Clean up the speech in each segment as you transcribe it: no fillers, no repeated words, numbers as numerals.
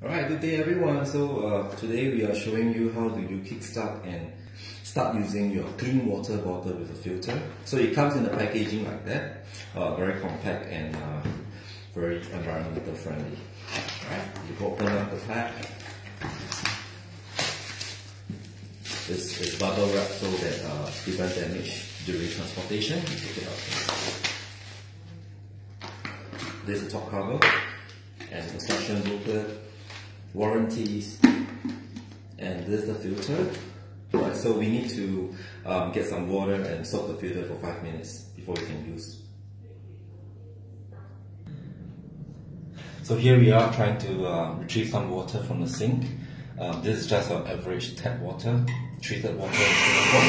Alright, good day everyone. So today we are showing you how do you kickstart and start using your clean water bottle with a filter. So it comes in the packaging like that, very compact and very environmental friendly. Alright, you open up the pack. This is bubble wrap so that prevent damage during transportation. You take it out. This is the top cover and instruction booklet, warranties, and this is the filter. Right, so we need to get some water and soak the filter for 5 minutes before we can use. So here we are trying to retrieve some water from the sink. This is just our average tap water, treated water in Singapore.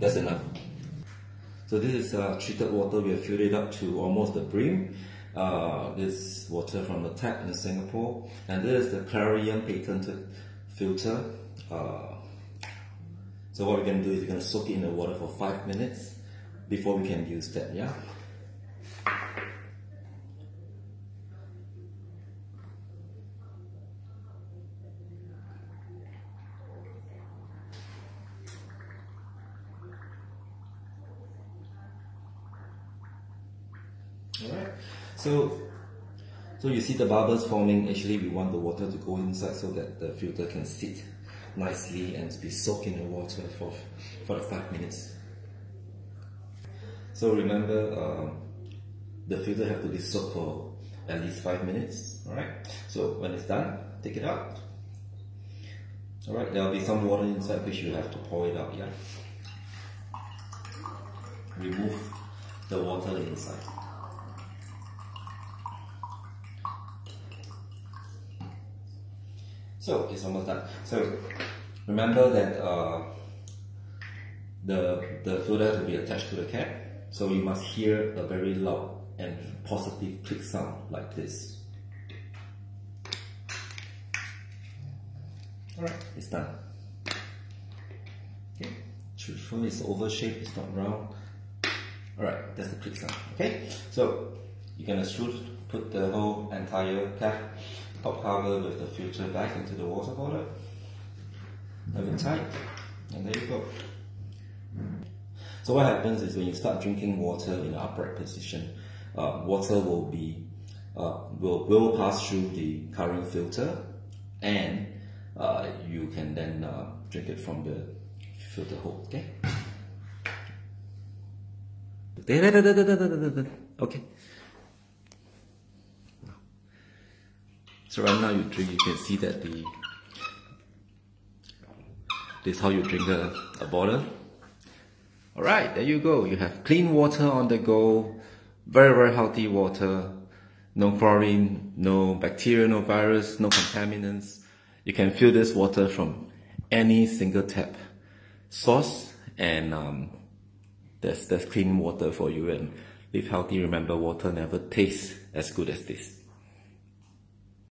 That's enough. So this is treated water. We have filled it up to almost the brim. This water from the tap in Singapore, and this is the Clarion patented filter. So what we're going to do is we're going to soak it in the water for 5 minutes before we can use that. Yeah. Alright, so you see the bubbles forming. Actually, we want the water to go inside so that the filter can sit nicely and be soaked in the water for the 5 minutes. So remember, the filter have to be soaked for at least 5 minutes. Alright, so when it's done, take it out. Alright, there will be some water inside which you have to pour it out. Yeah, remove the water inside. So it's almost done. So remember that the filter has to be attached to the cap. So you must hear a very loud and positive click sound like this. Alright, it's done. Okay, truthfully it's oval shape, it's not round. Alright, that's the click sound. Okay, so you can put the whole entire cap top cover with the filter back into the water bottle. Have it tight, and there you go. So what happens is when you start drinking water in an upright position, water will pass through the current filter, and you can then drink it from the filter hole. Okay. Okay. So right now you drink, you can see that this is how you drink a bottle. Alright, there you go. You have clean water on the go, very, very healthy water, no chlorine, no bacteria, no virus, no contaminants. You can fill this water from any single tap source, and there's clean water for you, and live healthy. Remember, water never tastes as good as this.